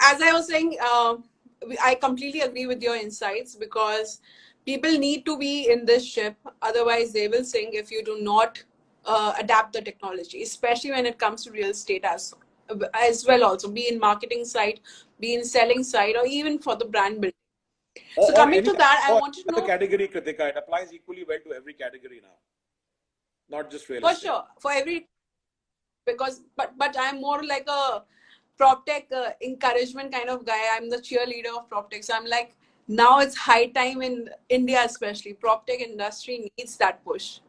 as I was saying, I completely agree with your insights, because people need to be in this ship. Otherwise, they will sink if you do not adapt the technology, especially when it comes to real estate as well. Also, be in marketing side, be in selling side, or even for the brand building. So coming to that, I wanted to know. Category, Kritika, it applies equally well to every category now, not just real estate. For sure, for every, because but I'm more like a Proptech encouragement kind of guy. I'm the cheerleader of Proptech. So I'm like, now it's high time in India, especially. Proptech industry needs that push.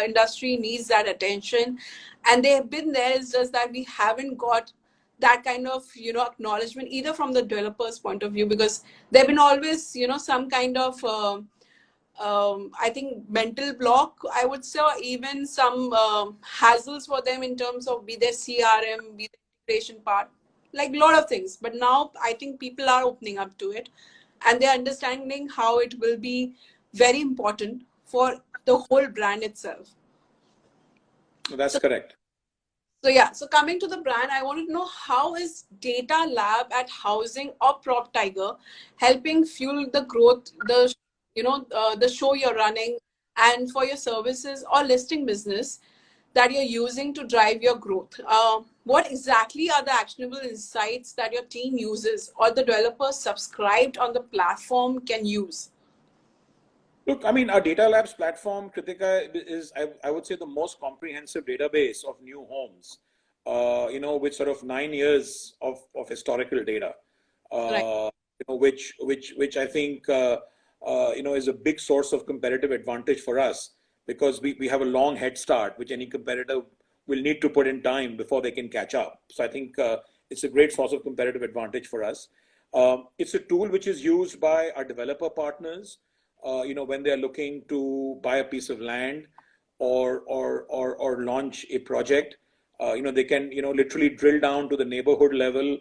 Industry needs that attention, and they have been there. It's just that we haven't got that kind of acknowledgement either from the developers' point of view, because they've been always some kind of I think mental block, I would say, or even some hassles for them in terms of be their CRM, be the integration part, like a lot of things. But now I think people are opening up to it, and they're understanding how it will be very important for the whole brand itself. That's correct. So yeah, so coming to the brand, I wanted to know, how is Data Lab at Housing or PropTiger helping fuel the growth, the show you're running, and for your services or listing business that you're using to drive your growth? What exactly are the actionable insights that your team uses or the developers subscribed on the platform can use? Look, I mean, our Data Labs platform, Kritika, is, I would say, the most comprehensive database of new homes, with sort of 9 years of historical data, Right. which I think, is a big source of competitive advantage for us, because we have a long head start, which any competitor will need to put in time before they can catch up. So I think it's a great source of competitive advantage for us. It's a tool which is used by our developer partners, when they're looking to buy a piece of land or launch a project. They can, literally drill down to the neighborhood level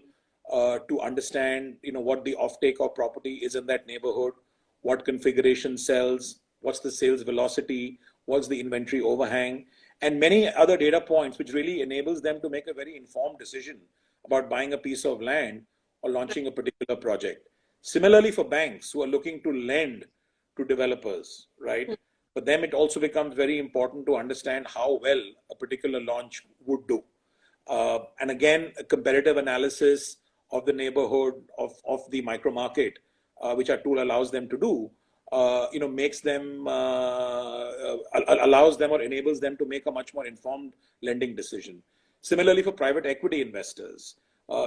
to understand, what the offtake of property is in that neighborhood, what configuration sells, what's the sales velocity, what's the inventory overhang, and many other data points, which really enables them to make a very informed decision about buying a piece of land or launching a particular project. Similarly, for banks who are looking to lend to developers, right? For them, it also becomes very important to understand how well a particular launch would do. And again, a comparative analysis of the neighborhood, of the micro market, which our tool allows them to do, makes them, allows them or enables them to make a much more informed lending decision. Similarly, for private equity investors,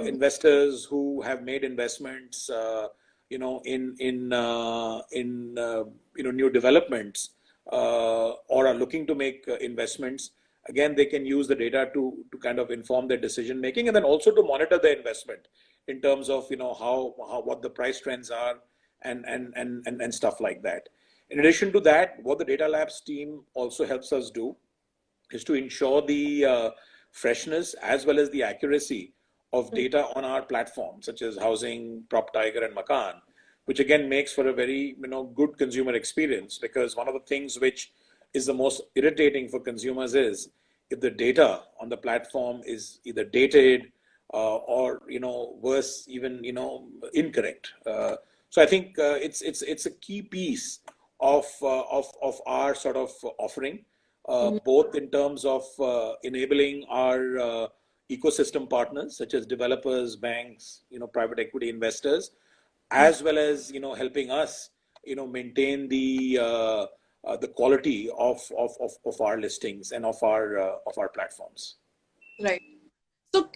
investors who have made investments, in new developments, or are looking to make investments, again, they can use the data to kind of inform their decision making, and then also to monitor their investment in terms of what the price trends are and stuff like that. In addition to that, what the Data Labs team also helps us do is to ensure the freshness as well as the accuracy of data on our platform, such as Housing, PropTiger, and Makaan, which again makes for a very good consumer experience. Because one of the things which is the most irritating for consumers is if the data on the platform is either dated or worse, even incorrect. So I think it's a key piece of our sort of offering, both in terms of enabling our ecosystem partners such as developers, banks, private equity investors, as well as helping us maintain the quality of our listings and of our platforms. Right. So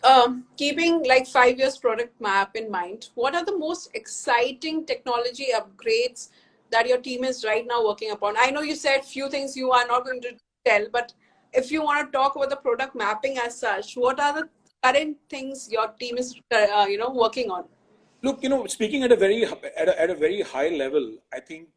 keeping like 5 years product map in mind, what are the most exciting technology upgrades that your team is right now working upon? I know you said few things you are not going to tell, but if you want to talk about the product mapping as such, what are the current things your team is working on? Look, speaking at a very high level, I think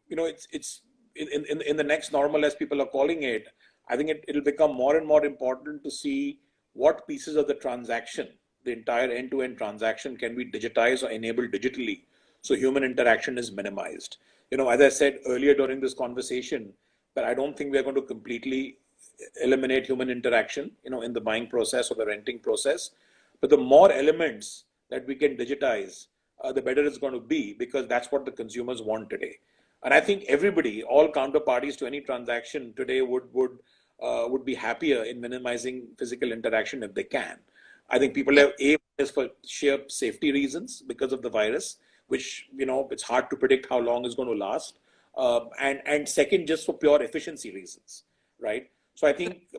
it's in the next normal, as people are calling it. I think it'll become more and more important to see what pieces of the transaction, the entire end-to-end transaction, can be digitized or enabled digitally, so human interaction is minimized. As I said earlier during this conversation, that I don't think we're going to completely eliminate human interaction, in the buying process or the renting process. but the more elements that we can digitize, the better it's going to be, because that's what the consumers want today. And I think everybody, all counterparties to any transaction today would be happier in minimizing physical interaction if they can. I think people have is for sheer safety reasons because of the virus, which it's hard to predict how long it's going to last, and second, just for pure efficiency reasons, right? So I think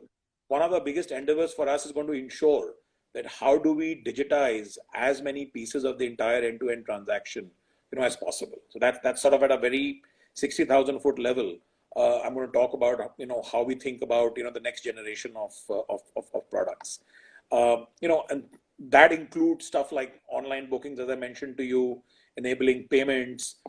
one of the biggest endeavors for us is going to ensure that how do we digitize as many pieces of the entire end-to-end transaction, as possible. So that's sort of at a very 60,000 foot level. I'm going to talk about how we think about the next generation of products. And that includes stuff like online bookings, as I mentioned to you, enabling payments,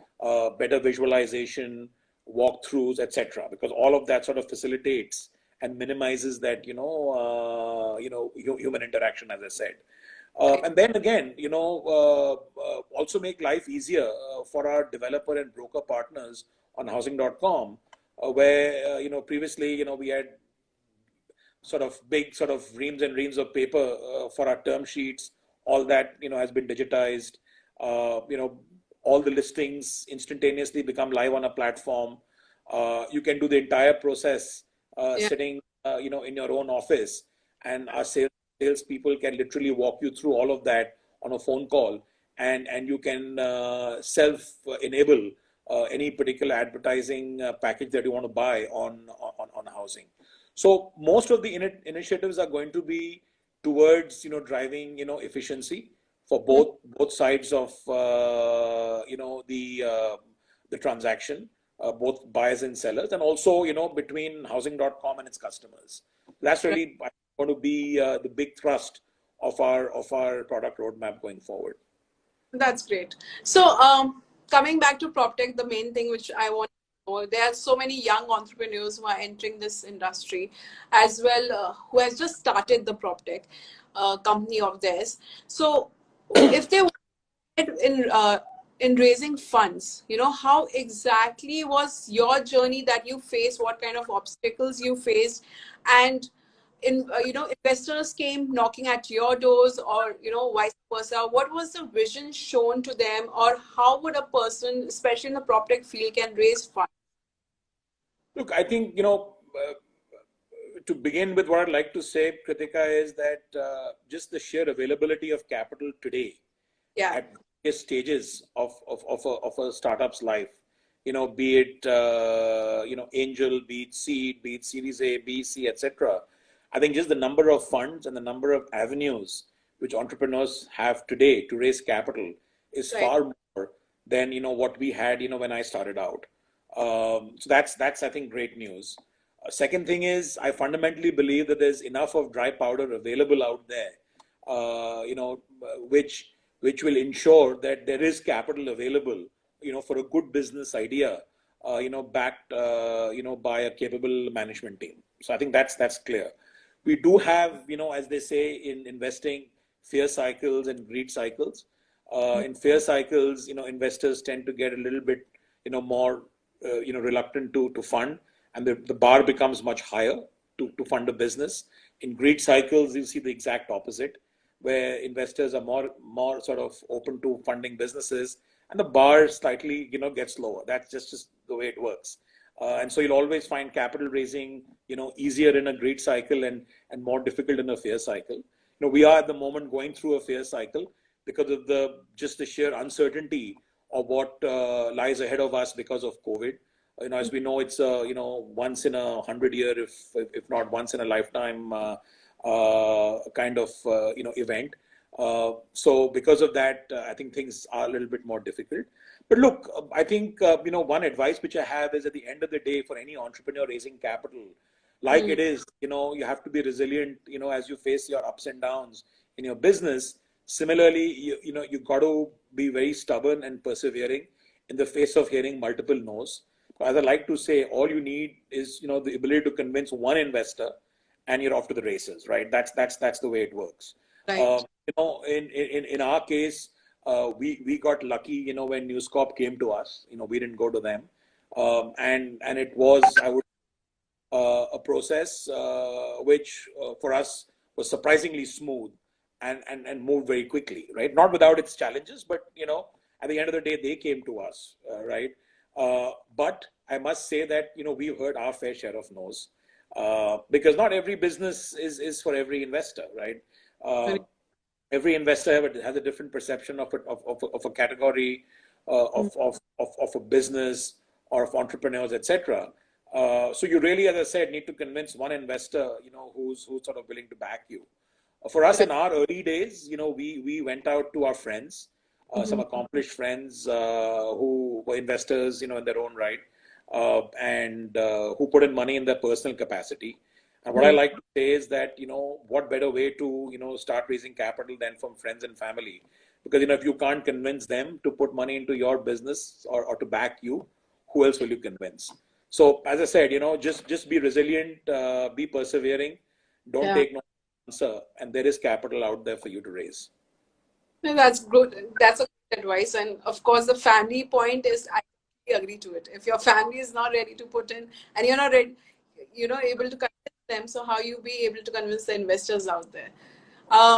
better visualization, walkthroughs, etc. Because all of that sort of facilitates and minimizes that human interaction, as I said. And then again, also make life easier for our developer and broker partners on housing.com, where previously we had sort of big sort of reams and reams of paper for our term sheets. All that has been digitized. All the listings instantaneously become live on a platform. You can do the entire process sitting in your own office, and our sales people can literally walk you through all of that on a phone call, and you can self-enable any particular advertising package that you want to buy on housing. So most of the initiatives are going to be towards driving efficiency for both sides of the transaction, both buyers and sellers, and also between housing.com and its customers. That's really going to be the big thrust of our product roadmap going forward. That's great. So coming back to PropTech, the main thing which I want to know, there are so many young entrepreneurs who are entering this industry as well, who has just started the PropTech company of theirs. So if they in raising funds, how exactly was your journey that you faced? What kind of obstacles you faced? And investors came knocking at your doors, or vice versa. What was the vision shown to them, or how would a person, especially in the PropTech field, can raise funds? Look, I think to begin with, what I'd like to say, Kritika, is that just the sheer availability of capital today at various stages of a startup's life, be it angel, be it seed, be it Series A, B, C, etc. I think just the number of funds and the number of avenues which entrepreneurs have today to raise capital is far more than what we had when I started out. So that's I think great news. Second thing is, I fundamentally believe that there's enough of dry powder available out there, which will ensure that there is capital available, for a good business idea, backed, by a capable management team. So I think that's clear. We do have, as they say in investing, fear cycles and greed cycles. In fear cycles, investors tend to get a little bit, more, reluctant to fund, and the bar becomes much higher to fund a business. In greed cycles, you see the exact opposite, where investors are more sort of open to funding businesses, and the bar slightly, gets lower. That's just the way it works. And so you'll always find capital raising, easier in a greed cycle and more difficult in a fear cycle. We are at the moment going through a fear cycle because of the sheer uncertainty of what lies ahead of us because of COVID. As we know, it's once in 100 year, if not once in a lifetime, kind of event. So because of that, I think things are a little bit more difficult. But look, I think one advice which I have is, at the end of the day, for any entrepreneur raising capital, like it is, you have to be resilient, as you face your ups and downs in your business. Similarly, you got to be very stubborn and persevering in the face of hearing multiple no's. As I like to say, all you need is the ability to convince one investor, and you're off to the races, right? That's the way it works. Right. In our case, we got lucky, when News Corp came to us. We didn't go to them, and it was, I would, a process which for us was surprisingly smooth, and moved very quickly, right? Not without its challenges, but at the end of the day, they came to us, right? But I must say that we've heard our fair share of no's, because not every business is for every investor, right? Uh, every investor has a different perception of a category, of a business or of entrepreneurs, etc. So you really, as I said, need to convince one investor, who's sort of willing to back you. For us in our early days, we went out to our friends, some accomplished friends who were investors, in their own right, and who put in money in their personal capacity. And what I like to say is that, what better way to, start raising capital than from friends and family? Because, if you can't convince them to put money into your business or to back you, who else will you convince? So, as I said, just be resilient, be persevering, don't take no answer, and there is capital out there for you to raise. No, that's good. That's a good advice. And of course, the family point is, I agree to it. If your family is not ready to put in and you're not ready, able to convince them, so how you be able to convince the investors out there?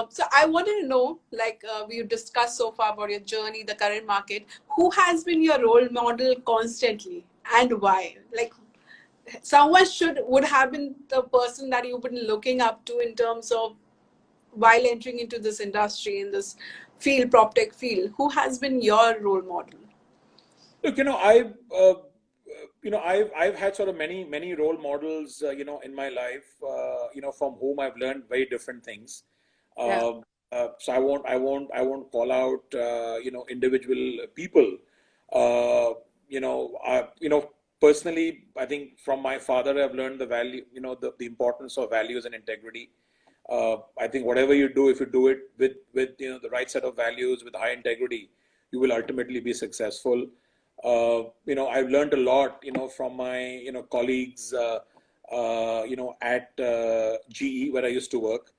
So I wanted to know, like we discussed so far about your journey, the current market, who has been your role model constantly and why? Like someone would have been the person that you've been looking up to in terms of while entering into this industry, in this field, PropTech field. Who has been your role model? Look, I've had sort of many role models, in my life, from whom I've learned very different things. So I won't call out, individual people. Personally, I think from my father, I've learned the value, the importance of values and integrity. I think whatever you do, if you do it with the right set of values, with high integrity, you will ultimately be successful. I've learned a lot, from my, colleagues, at GE, where I used to work,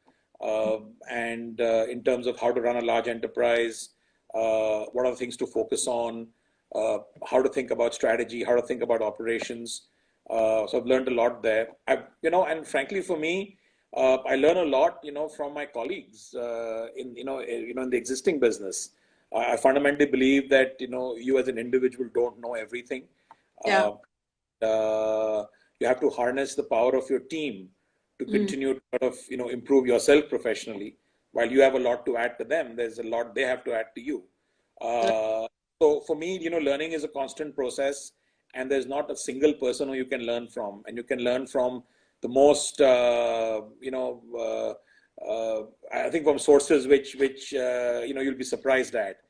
and in terms of how to run a large enterprise, what are the things to focus on, how to think about strategy, how to think about operations. So I've learned a lot there. And frankly, for me, I learn a lot, from my colleagues in the existing business. I fundamentally believe that you as an individual don't know everything. You have to harness the power of your team to continue to sort of improve yourself professionally. While you have a lot to add to them, there's a lot they have to add to you. So for me, learning is a constant process, and there's not a single person who you can learn from, and you can learn from the most I think from sources which you'll be surprised at.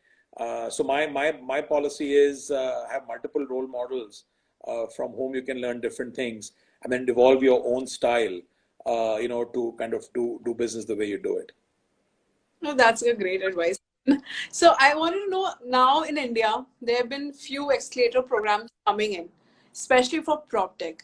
So my policy is have multiple role models from whom you can learn different things, and then develop your own style, to kind of do business the way you do it. No, that's a great advice. So I wanted to know, now in India, there have been few accelerator programs coming in, especially for PropTech.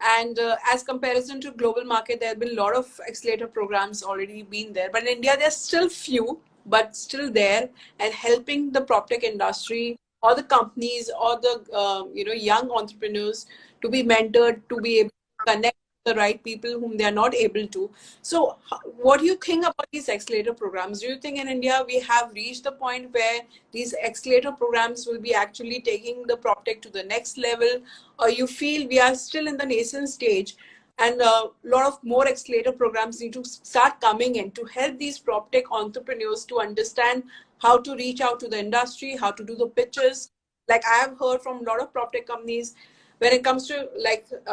And as comparison to global market, there have been a lot of accelerator programs already been there. But in India, there's still few, but still there, and helping the PropTech industry or the companies or the young entrepreneurs to be mentored, to be able to connect the right people whom they are not able to. So what do you think about these accelerator programs? Do you think in India we have reached the point where these accelerator programs will be actually taking the PropTech to the next level, or you feel we are still in the nascent stage and a lot of more accelerator programs need to start coming in to help these PropTech entrepreneurs to understand how to reach out to the industry, how to do the pitches? Like I have heard from a lot of PropTech companies, when it comes to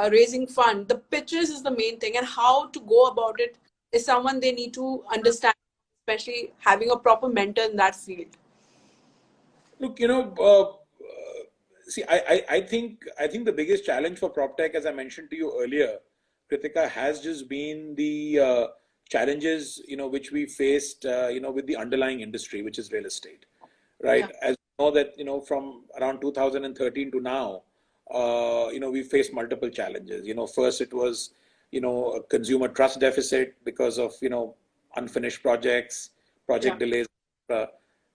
raising fund, the pitches is the main thing, and how to go about it is someone they need to understand, especially having a proper mentor in that field. Look, see, I think the biggest challenge for PropTech, as I mentioned to you earlier, Kritika, has just been the challenges which we faced with the underlying industry, which is real estate, right? As you know that from around 2013 to now, we faced multiple challenges. First it was a consumer trust deficit because of unfinished projects, project delays.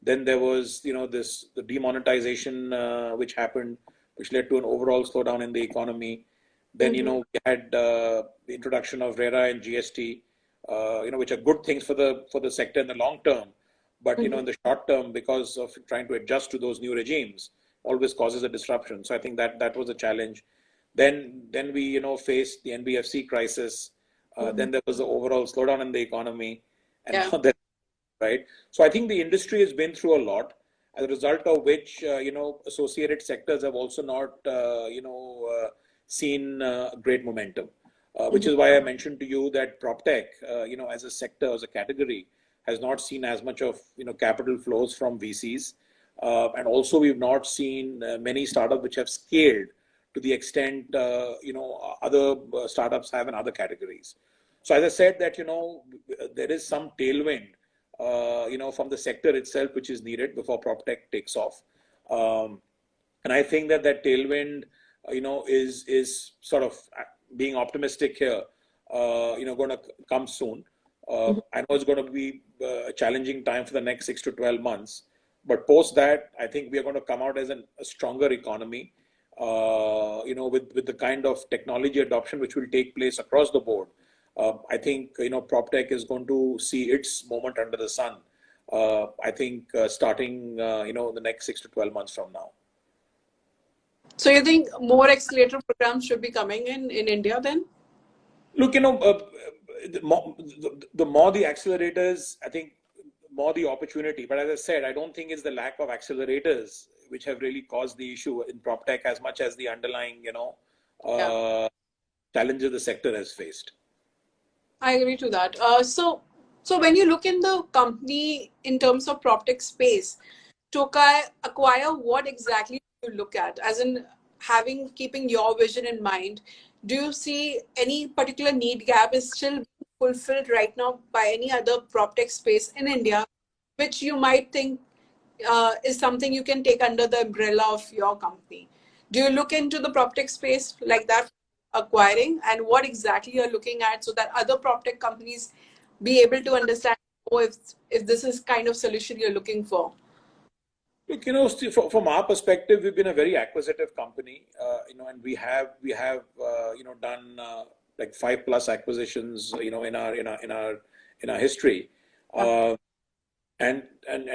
Then there was the demonetization which happened, which led to an overall slowdown in the economy. Then we had the introduction of RERA and GST, which are good things for the sector in the long term, but in the short term, because of trying to adjust to those new regimes, always causes a disruption. So I think that was a challenge. Then we faced the NBFC crisis. Then there was the overall slowdown in the economy, and now that, right. So I think the industry has been through a lot, as a result of which associated sectors have also not seen great momentum. Which is why I mentioned to you that PropTech, as a sector, as a category, has not seen as much of capital flows from VCs, and also we've not seen many startups which have scaled to the extent other startups have in other categories. So as I said, that there is some tailwind from the sector itself which is needed before PropTech takes off, and I think that tailwind is sort of being optimistic here, going to come soon. I know it's going to be a challenging time for the next 6 to 12 months, but post that, I think we are going to come out as a stronger economy, with the kind of technology adoption which will take place across the board. I think, PropTech is going to see its moment under the sun, I think, starting, the next 6 to 12 months from now. So you think more accelerator programs should be coming in India then? Look, the more the accelerators, I think, more the opportunity. But as I said, I don't think it's the lack of accelerators which have really caused the issue in PropTech as much as the underlying, challenges the sector has faced. I agree to that. So when you look in the company in terms of PropTech space, to acquire, what exactly do you look at? As in keeping your vision in mind, do you see any particular need gap is still being fulfilled right now by any other PropTech space in India, which you might think is something you can take under the umbrella of your company? Do you look into the PropTech space like that, acquiring, and what exactly you're looking at so that other PropTech companies be able to understand if this is kind of solution you're looking for? Look, from our perspective, we've been a very acquisitive company, and we have done like 5+ acquisitions, in our history, and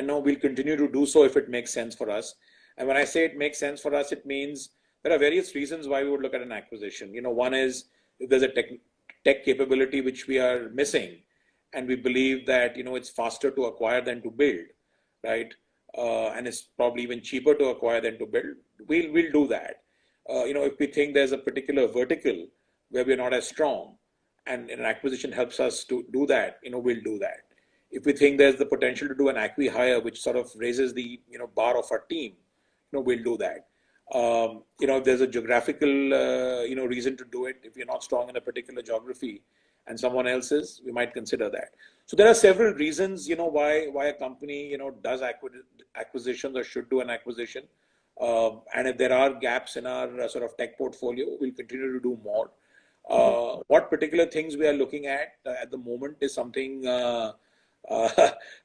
now we'll continue to do so if it makes sense for us. And when I say it makes sense for us, it means there are various reasons why we would look at an acquisition. One is if there's a tech capability which we are missing, and we believe that it's faster to acquire than to build, right? And it's probably even cheaper to acquire than to build, we'll do that. If we think there's a particular vertical where we're not as strong, and an acquisition helps us to do that, we'll do that. If we think there's the potential to do an acqui-hire which sort of raises the bar of our team, we'll do that. If there's a geographical reason to do it, if you're not strong in a particular geography and someone else is, we might consider that. So there are several reasons, why a company, does acquisitions or should do an acquisition. And if there are gaps in our sort of tech portfolio, we'll continue to do more. What particular things we are looking at the moment is something, as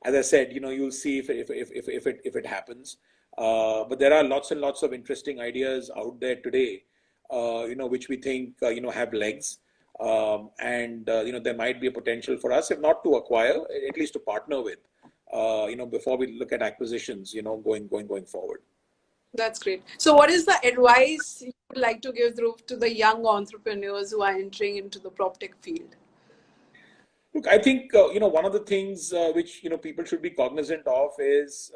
I said, you'll see if it happens. But there are lots and lots of interesting ideas out there today, which we think, have legs. And there might be a potential for us, if not to acquire, at least to partner with, before we look at acquisitions, going forward. That's great. So what is the advice you would like to give, Dhruv, to the young entrepreneurs who are entering into the PropTech field? Look, I think, one of the things which, people should be cognizant of is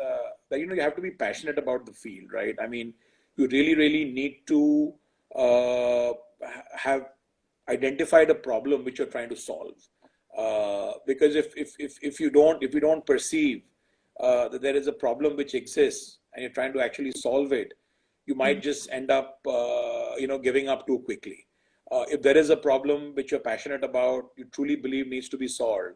that, you have to be passionate about the field, right? I mean, you really, really need to have identified a problem which you're trying to solve. Because if you don't perceive that there is a problem which exists and you're trying to actually solve it, you might just end up, giving up too quickly. If there is a problem which you're passionate about, you truly believe needs to be solved,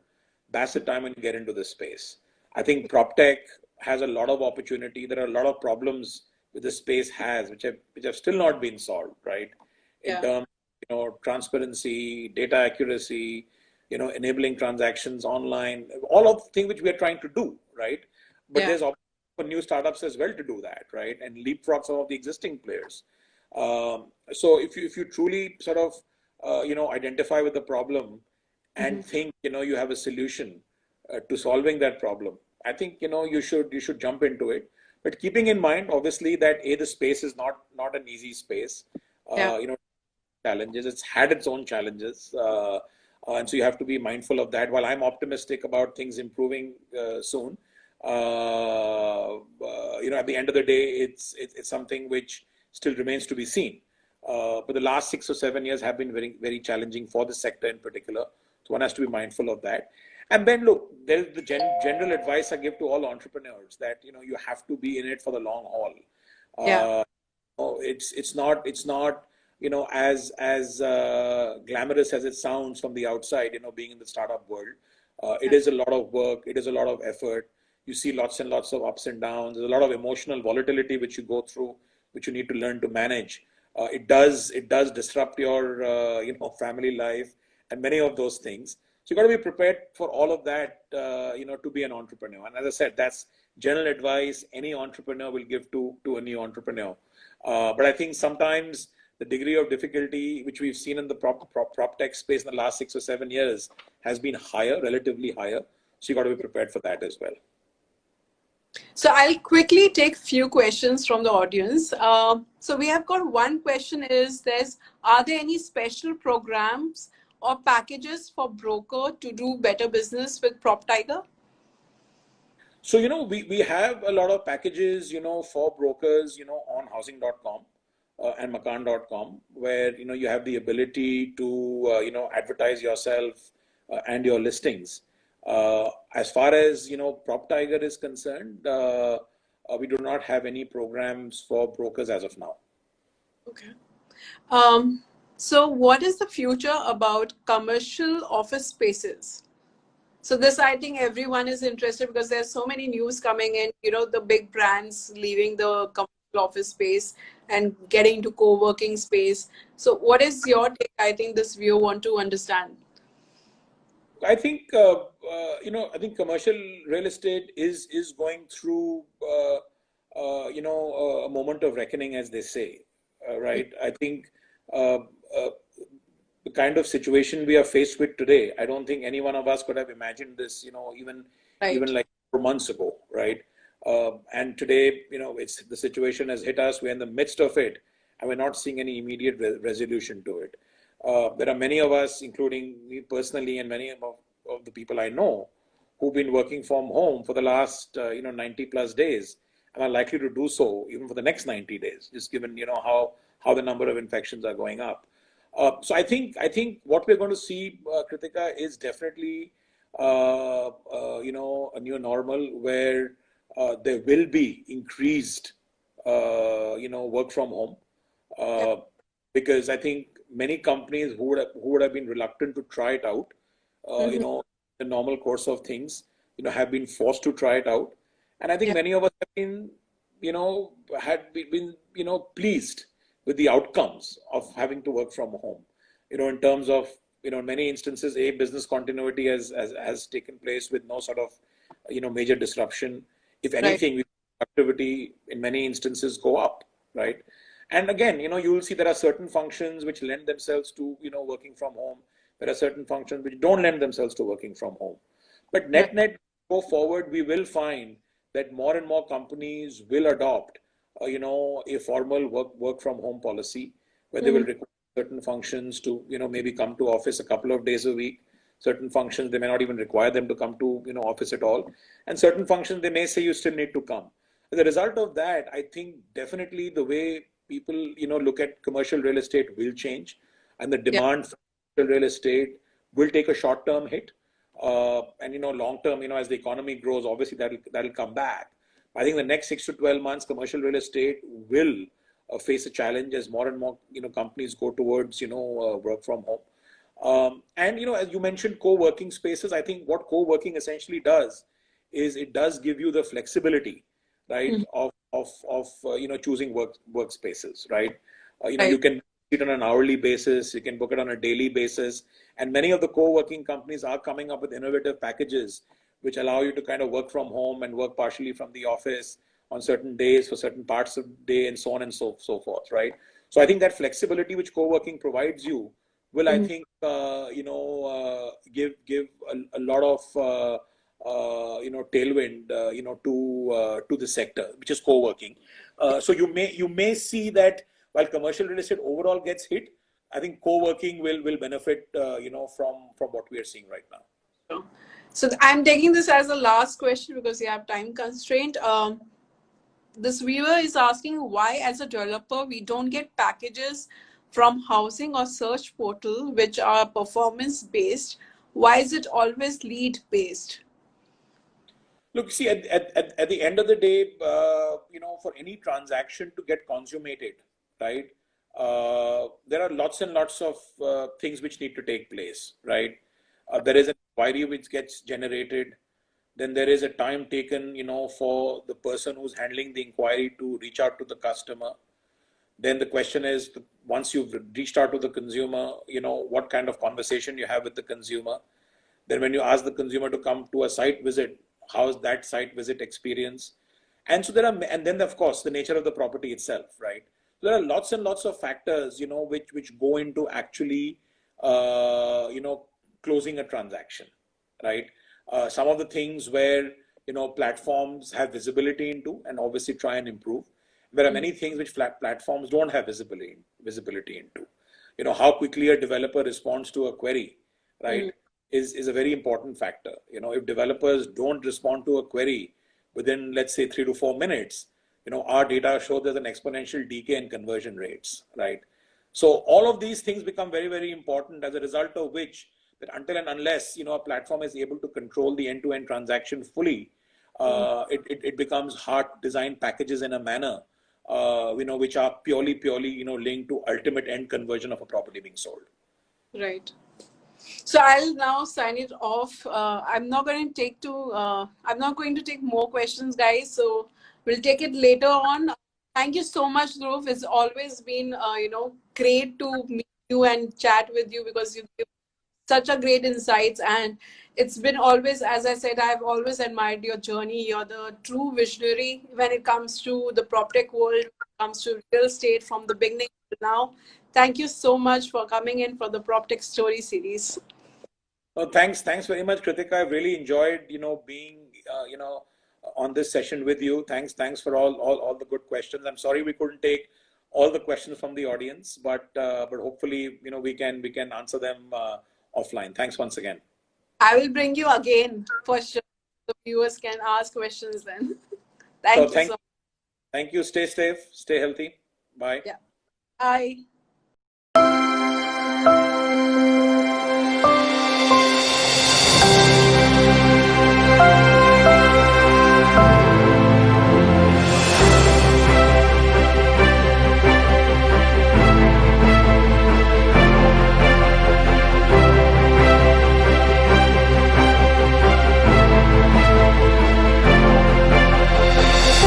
that's the time when you get into this space. I think PropTech has a lot of opportunity. There are a lot of problems which the space has, which have still not been solved, right? In terms of, transparency, data accuracy, enabling transactions online, all of the things which we are trying to do, right? But there's opportunity for new startups as well to do that, right? And leapfrog some of the existing players. So if you truly sort of, identify with the problem and think, you have a solution to solving that problem, I think, you should jump into it. But keeping in mind, obviously, that the space is not an easy space. Yeah. Challenges. It's had its own challenges, and so you have to be mindful of that. While I'm optimistic about things improving soon, at the end of the day, it's something which still remains to be seen. But the last 6 or 7 years have been very, very challenging for the sector in particular. So one has to be mindful of that. And then look, there's the general advice I give to all entrepreneurs that you have to be in it for the long haul. Yeah. It's not as glamorous as it sounds from the outside. Being in the startup world, it is a lot of work. It is a lot of effort. You see lots and lots of ups and downs. There's a lot of emotional volatility which you go through, which you need to learn to manage. It does disrupt your family life and many of those things. So you got to be prepared for all of that, to be an entrepreneur. And as I said, that's general advice any entrepreneur will give to a new entrepreneur. But I think sometimes the degree of difficulty which we've seen in the PropTech space in the last 6 or 7 years has been higher, relatively higher. So you got to be prepared for that as well. So I'll quickly take few questions from the audience. So we have got one question are there any special programs or packages for broker to do better business with PropTiger? So, we have a lot of packages, for brokers, on housing.com and makaan.com, where, you have the ability to, advertise yourself and your listings. As far as, PropTiger is concerned, we do not have any programs for brokers as of now. Okay. So what is the future about commercial office spaces? So this, I think everyone is interested because there's so many news coming in, the big brands leaving the commercial office space and getting into co-working space. So what is your take? I think this view want to understand. I think, I think commercial real estate is going through, a moment of reckoning, as they say, right? I think the kind of situation we are faced with today, I don't think any one of us could have imagined this, even like 4 months ago, right? And today, it's the situation has hit us. We're in the midst of it, and we're not seeing any immediate resolution to it. There are many of us, including me personally, and many of the people I know, who've been working from home for the last 90 plus days, and are likely to do so even for the next 90 days, just given how the number of infections are going up. So I think what we're going to see, Kritika, is definitely a new normal where there will be increased work from home, because I think many companies who would have been reluctant to try it out, the normal course of things, have been forced to try it out, and I think many of us have been pleased with the outcomes of having to work from home. In terms of, in many instances, business continuity has taken place with no sort of, major disruption. If anything, productivity in many instances go up, right? And again, you will see there are certain functions which lend themselves to, working from home. There are certain functions which don't lend themselves to working from home. But net go forward, we will find that more and more companies will adopt a formal work from home policy, where they will require certain functions to, maybe come to office a couple of days a week. Certain functions, they may not even require them to come to, office at all. And certain functions, they may say you still need to come. As a result of that, I think definitely the way people, look at commercial real estate will change, and the demand for commercial real estate will take a short-term hit. And, long-term, as the economy grows, obviously that'll come back. I think the next 6 to 12 months, commercial real estate will face a challenge as more and more, companies go towards, work from home. And, as you mentioned, co-working spaces, I think what co-working essentially does is it does give you the flexibility, right, of choosing workspaces, right? You can book it on an hourly basis, you can book it on a daily basis. And many of the co-working companies are coming up with innovative packages which allow you to kind of work from home and work partially from the office on certain days for certain parts of the day, and so on and so forth, right? So I think that flexibility which co-working provides you will, I think, give a lot of tailwind, to the sector, which is co-working. So you may see that while commercial real estate overall gets hit, I think co-working will benefit, from what we are seeing right now. So I'm taking this as the last question because we have time constraint. This viewer is asking why, as a developer, we don't get packages from housing or search portal which are performance based. Why is it always lead based? Look, see, at the end of the day, for any transaction to get consummated, right, there are lots and lots of things which need to take place, right? There is an inquiry which gets generated. Then there is a time taken, for the person who's handling the inquiry to reach out to the customer. Then the question is, once you've reached out to the consumer, what kind of conversation you have with the consumer. Then when you ask the consumer to come to a site visit, how is that site visit experience? And so and then of course, the nature of the property itself, right? There are lots and lots of factors, which go into actually, closing a transaction, right? Some of the things where, platforms have visibility into and obviously try and improve. There are many things which platforms don't have visibility into. How quickly a developer responds to a query, right, is a very important factor. If developers don't respond to a query within, let's say, 3 to 4 minutes, our data show there's an exponential decay in conversion rates, right? So all of these things become very, very important, as a result of which, that until and unless, a platform is able to control the end-to-end transaction fully, it becomes hard to design packages in a manner, which are purely, linked to ultimate end conversion of a property being sold. Right. So I'll now sign it off. I'm not going to take more questions, guys. So we'll take it later on. Thank you so much, Dhruv. It's always been, great to meet you and chat with you, because you give such a great insights, and it's been always, as I said, I've always admired your journey. You're the true visionary when it comes to the PropTech world, when it comes to real estate from the beginning to now. Thank you so much for coming in for the PropTech story series. Well, thanks very much, Kritika. I really enjoyed, being, on this session with you. Thanks for all the good questions. I'm sorry we couldn't take all the questions from the audience, but hopefully, we can answer them offline. Thanks once again. I will bring you again for sure. The viewers can ask questions then. Thank you so much. Thank you. Stay safe. Stay healthy. Bye. Yeah. Bye.